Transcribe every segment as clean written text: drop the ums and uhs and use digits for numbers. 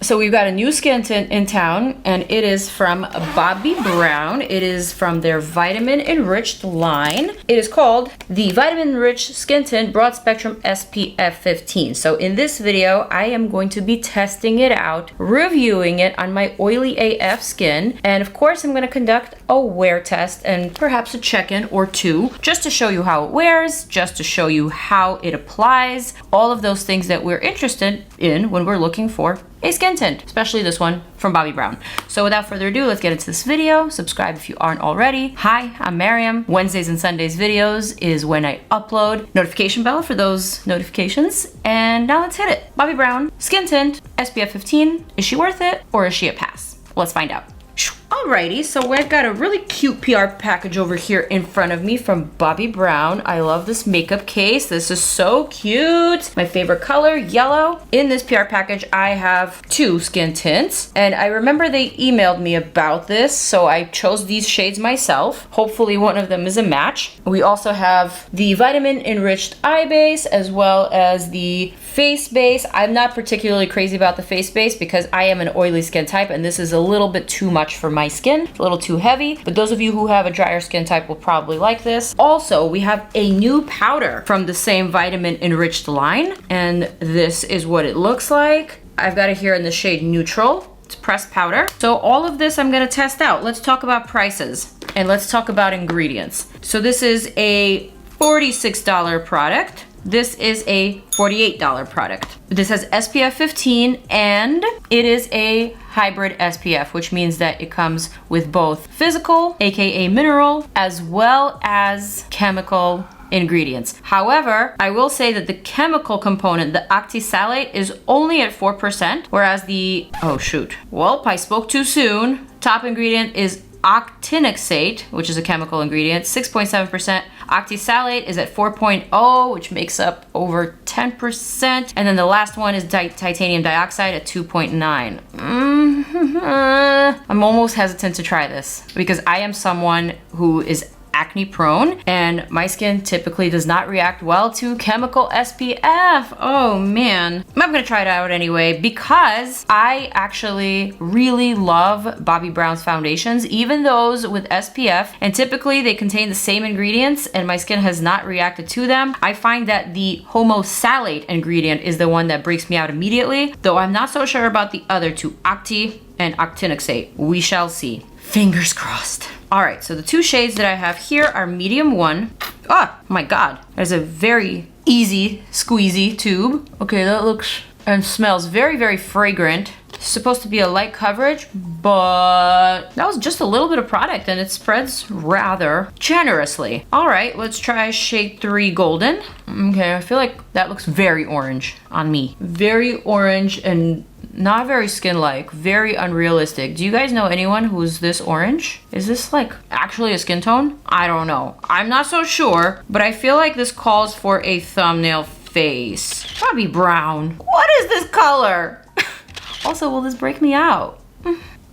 So we've got a new skin tint in town, and it is from Bobbi Brown. It is from their Vitamin Enriched line. It is called the Vitamin Enriched Skin Tint Broad Spectrum SPF 15. So in this video, I am going to be testing it out, reviewing it on my oily AF skin, and of course I'm going to conduct a wear test and perhaps a check-in or two, just to show you how it wears, just to show you how it applies, all of those things that we're interested in when we're looking for a skin tint, especially this one from Bobbi Brown. So without further ado, let's get into this video. Subscribe if you aren't already. Hi, I'm Maryam. Wednesdays and Sundays videos is when I upload. Notification bell for those notifications. And now let's hit it. Bobbi Brown, skin tint, SPF 15. Is she worth it or is she a pass? Let's find out. Alrighty, so I've got a really cute PR package over here in front of me from Bobbi Brown. I love this makeup case. This is so cute. My favorite color, yellow. In this PR package, I have two skin tints, and I remember they emailed me about this, so I chose these shades myself. Hopefully one of them is a match. We also have the Vitamin Enriched Eye Base as well as the face base. I'm not particularly crazy about the face base because I am an oily skin type, and this is a little bit too much for my skin, a little too heavy, but those of you who have a drier skin type will probably like this. Also, we have a new powder from the same Vitamin Enriched line, and this is what it looks like. I've got it here in the shade Neutral. It's pressed powder. So all of this I'm gonna test out. Let's talk about prices and let's talk about ingredients. So this is a $46 product. This is a $48 product. This has SPF 15 and it is a hybrid SPF, which means that it comes with both physical, aka mineral, as well as chemical ingredients. However, I will say that the chemical component, the octisalate, is only at 4%, whereas the, oh shoot, well, I spoke too soon. Top ingredient is actinoxate, which is a chemical ingredient, 6.7%. Octisalate is at 4.0, which makes up over 10%. And then the last one is titanium dioxide at 2.9. I'm almost hesitant to try this because I am someone who is acne prone and my skin typically does not react well to chemical SPF. Oh man. I'm gonna try it out anyway because I actually really love Bobbi Brown's foundations, even those with SPF, and typically they contain the same ingredients and my skin has not reacted to them. I find that the homosalate ingredient is the one that breaks me out immediately, though I'm not so sure about the other two, octi and actinoxate. We shall see. Fingers crossed. All right, so the two shades that I have here are medium 1. Oh my God, there's a very easy squeezy tube. Okay, that looks and smells very, very fragrant. It's supposed to be a light coverage, but that was just a little bit of product and it spreads rather generously. All right, let's try shade 3 Golden. Okay, I feel like that looks very orange on me. Very orange and not very skin-like, very unrealistic. Do you guys know anyone who's this orange? Is this like actually a skin tone? I don't know. I'm not so sure, but I feel like this calls for a thumbnail face. Bobbi Brown, what is this color? Also, will this break me out?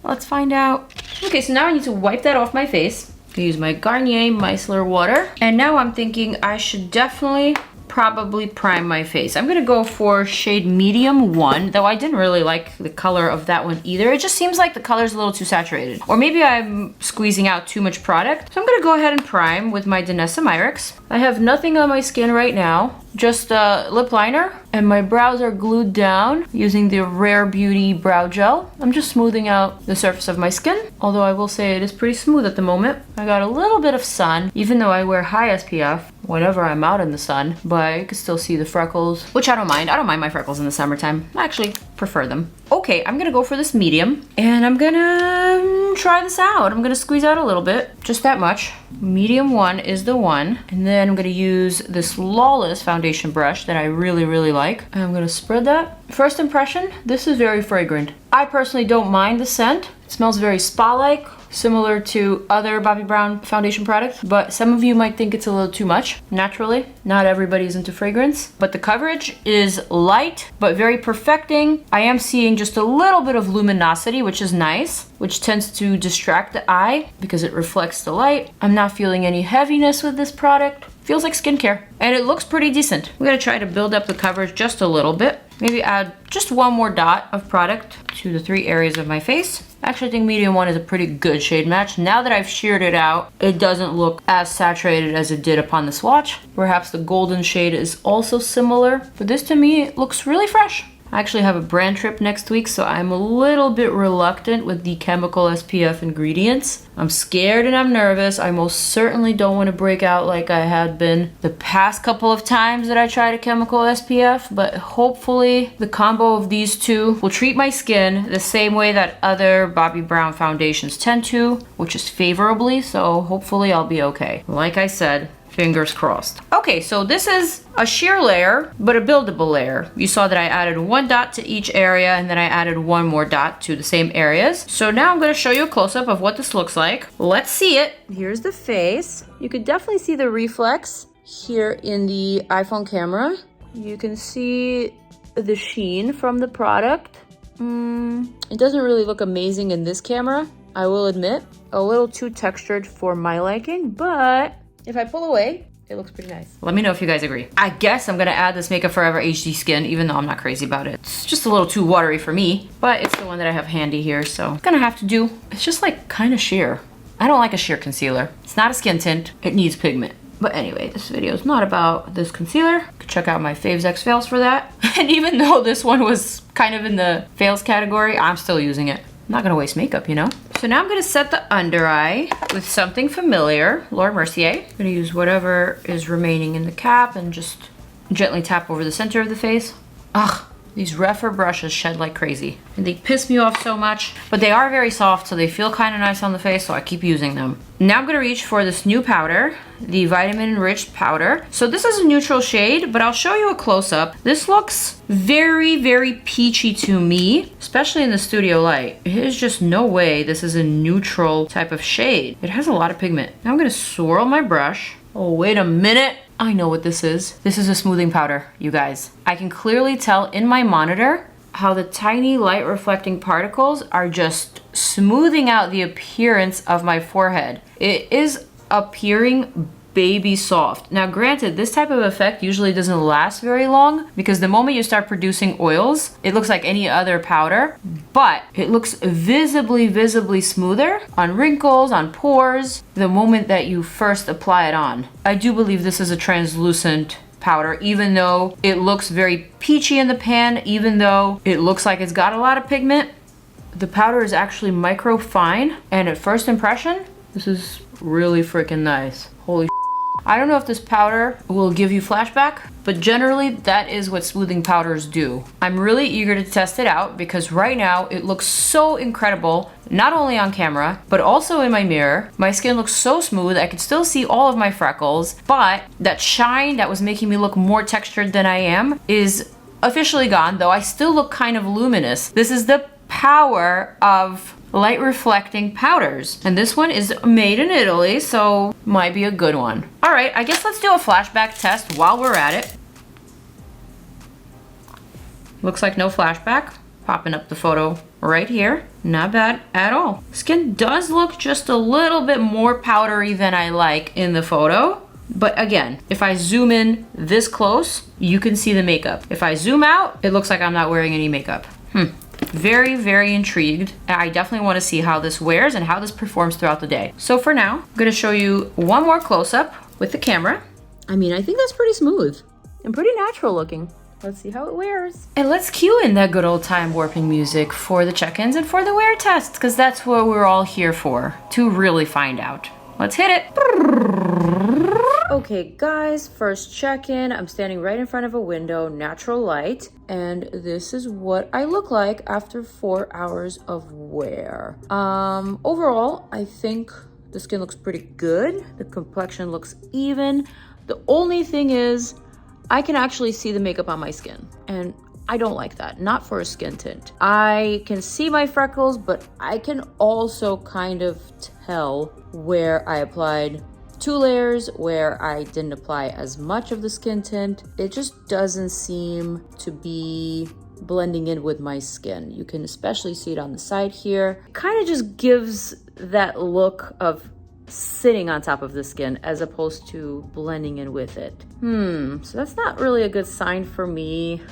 Let's find out. Okay, so now I need to wipe that off my face. I use my Garnier Micellar water. And now I'm thinking I should definitely probably prime my face. I'm gonna go for shade medium 1, though I didn't really like the color of that one either. It just seems like the color's a little too saturated. Or maybe I'm squeezing out too much product. So I'm gonna go ahead and prime with my Danessa Myricks. I have nothing on my skin right now, just a lip liner, and my brows are glued down using the Rare Beauty brow gel. I'm just smoothing out the surface of my skin, although I will say it is pretty smooth at the moment. I got a little bit of sun, even though I wear high SPF whenever I'm out in the sun, but you can still see the freckles, which I don't mind. I don't mind my freckles in the summertime. I actually prefer them. Okay, I'm gonna go for this medium, and I'm gonna try this out. I'm gonna squeeze out a little bit, just that much. Medium 1 is the one, and then I'm gonna use this Lawless foundation brush that I really, really like. And I'm gonna spread that. First impression, this is very fragrant. I personally don't mind the scent. It smells very spa-like, similar to other Bobbi Brown foundation products, but some of you might think it's a little too much. Naturally, not everybody's into fragrance, but the coverage is light, but very perfecting. I am seeing just a little bit of luminosity, which is nice, which tends to distract the eye because it reflects the light. I'm not feeling any heaviness with this product. Feels like skincare, and it looks pretty decent. We're gonna try to build up the coverage just a little bit. maybe add just one more dot of product to the 3 areas of my face. Actually, I think medium 1 is a pretty good shade match. Now that I've sheared it out, it doesn't look as saturated as it did upon the swatch. Perhaps the golden shade is also similar, but this to me looks really fresh. I actually have a brand trip next week, so I'm a little bit reluctant with the chemical SPF ingredients. I'm scared and I'm nervous. I most certainly don't want to break out like I had been the past couple of times that I tried a chemical SPF, but hopefully the combo of these two will treat my skin the same way that other Bobbi Brown foundations tend to, which is favorably, so hopefully I'll be okay. Like I said, fingers crossed. Okay, so this is a sheer layer, but a buildable layer. You saw that I added 1 dot to each area and then I added 1 more dot to the same areas. So now I'm gonna show you a close-up of what this looks like. Let's see it. Here's the face. You could definitely see the reflex here in the iPhone camera. You can see the sheen from the product. It doesn't really look amazing in this camera, I will admit. A little too textured for my liking, but if I pull away, it looks pretty nice. Let me know if you guys agree. I guess I'm gonna add this Makeup Forever HD Skin, even though I'm not crazy about it. It's just a little too watery for me, but it's the one that I have handy here, so it's gonna have to do. It's just like kind of sheer. I don't like a sheer concealer. It's not a skin tint, it needs pigment. But anyway, this video is not about this concealer. You can check out my faves X fails for that. And even though this one was kind of in the fails category, I'm still using it. I'm not gonna waste makeup, you know? So now I'm gonna set the under eye with something familiar, Laura Mercier. I'm gonna use whatever is remaining in the cap and just gently tap over the center of the face. Ugh, these Refer brushes shed like crazy. And they piss me off so much, but they are very soft, so they feel kind of nice on the face, so I keep using them. Now I'm gonna reach for this new powder, the Vitamin Enriched powder. So this is a neutral shade, but I'll show you a close-up. This looks very, very peachy to me, especially in the studio light. There's just no way this is a neutral type of shade. It has a lot of pigment. Now I'm gonna swirl my brush. Oh, wait a minute. I know what this is. This is a smoothing powder, you guys. I can clearly tell in my monitor how the tiny light reflecting particles are just smoothing out the appearance of my forehead. It is appearing baby soft. Now granted, this type of effect usually doesn't last very long because the moment you start producing oils, it looks like any other powder, but it looks visibly smoother on wrinkles, on pores, the moment that you first apply it on. I do believe this is a translucent powder, even though it looks very peachy in the pan, even though it looks like it's got a lot of pigment. The powder is actually micro fine, and at first impression, this is really freaking nice. Holy I don't know if this powder will give you flashback, but generally that is what smoothing powders do. I'm really eager to test it out because right now it looks so incredible, not only on camera, but also in my mirror. My skin looks so smooth, I can still see all of my freckles, but that shine that was making me look more textured than I am is officially gone, though I still look kind of luminous. This is the power of light reflecting powders, and this one is made in Italy, so might be a good one. All right, I guess let's do a flashback test while we're at it. Looks like no flashback. Popping up the photo right here. Not bad at all. Skin does look just a little bit more powdery than I like in the photo. But again, if I zoom in this close, you can see the makeup. If I zoom out, it looks like I'm not wearing any makeup. Very intrigued. I definitely want to see how this wears and how this performs throughout the day. So for now, I'm going to show you one more close-up with the camera. I mean, I think that's pretty smooth and pretty natural looking. Let's see how it wears. And let's cue in that good old time warping music for the check-ins and for the wear test, because that's what we're all here for, to really find out. Let's hit it. Okay guys, first check-in. I'm standing right in front of a window, natural light, and this is what I look like after 4 hours of wear. Overall, I think the skin looks pretty good. The complexion looks even. The only thing is, I can actually see the makeup on my skin, and I don't like that, not for a skin tint. I can see my freckles, but I can also kind of tell where I applied 2 layers, where I didn't apply as much of the skin tint. It just doesn't seem to be blending in with my skin. You can especially see it on the side here. Kind of just gives that look of sitting on top of the skin as opposed to blending in with it. So that's not really a good sign for me.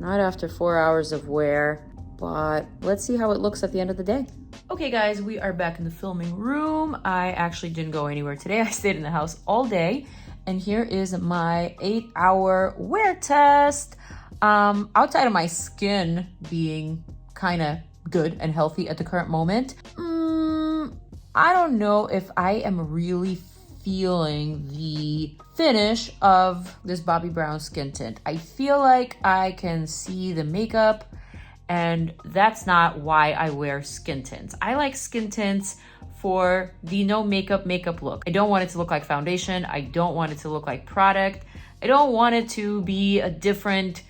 Not after 4 hours of wear, but let's see how it looks at the end of the day. Okay guys, we are back in the filming room. I actually didn't go anywhere today. I stayed in the house all day. And here is my 8-hour wear test. Outside of my skin being kind of good and healthy at the current moment, I don't know if I am really feeling the finish of this Bobbi Brown skin tint. I feel like I can see the makeup, and that's not why I wear skin tints. I like skin tints for the no makeup look. I don't want it to look like foundation. I don't want it to look like product. I don't want it to be a different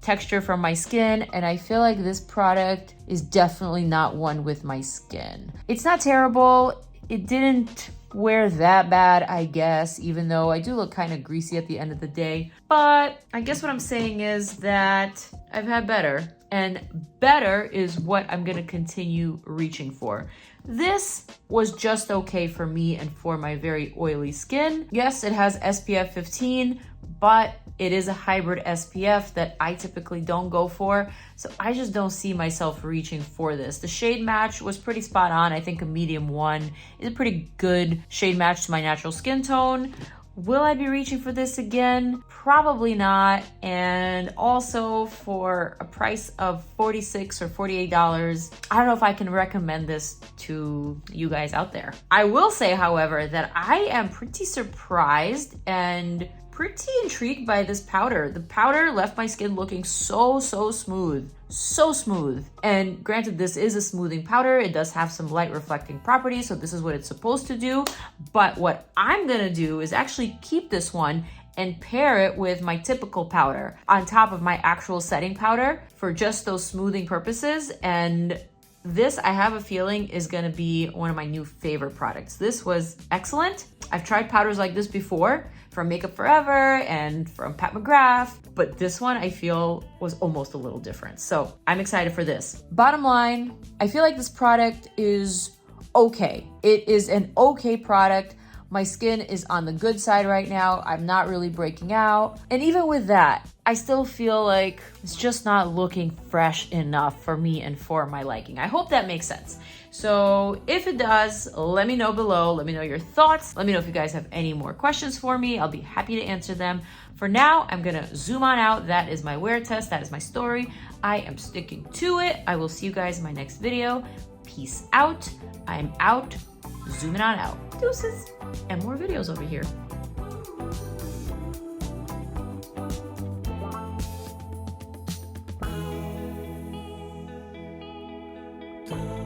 texture from my skin, and I feel like this product is definitely not one with my skin. It's not terrible. It didn't wear that bad, I guess, even though I do look kind of greasy at the end of the day. But I guess what I'm saying is that I've had better, and better is what I'm gonna continue reaching for. This was just okay for me and for my very oily skin. Yes, it has SPF 15, but it is a hybrid SPF that I typically don't go for. So I just don't see myself reaching for this. The shade match was pretty spot on. I think a medium 1 is a pretty good shade match to my natural skin tone. Will I be reaching for this again? Probably not. And also for a price of $46 or $48, I don't know if I can recommend this to you guys out there. I will say, however, that I am pretty surprised and pretty intrigued by this powder. The powder left my skin looking so smooth. So smooth. And granted, this is a smoothing powder. It does have some light reflecting properties, so this is what it's supposed to do. But what I'm gonna do is actually keep this one and pair it with my typical powder on top of my actual setting powder for just those smoothing purposes. And this, I have a feeling, is gonna be one of my new favorite products. This was excellent. I've tried powders like this before from Makeup Forever and from Pat McGrath, but this one I feel was almost a little different. So I'm excited for this. Bottom line, I feel like this product is okay. It is an okay product. My skin is on the good side right now. I'm not really breaking out. And even with that, I still feel like it's just not looking fresh enough for me and for my liking. I hope that makes sense. So if it does, let me know below. Let me know your thoughts. Let me know if you guys have any more questions for me. I'll be happy to answer them. For now, I'm gonna zoom on out. That is my wear test. That is my story. I am sticking to it. I will see you guys in my next video. Peace out. I am out. Zooming on out. Deuces. And more videos over here. Dun.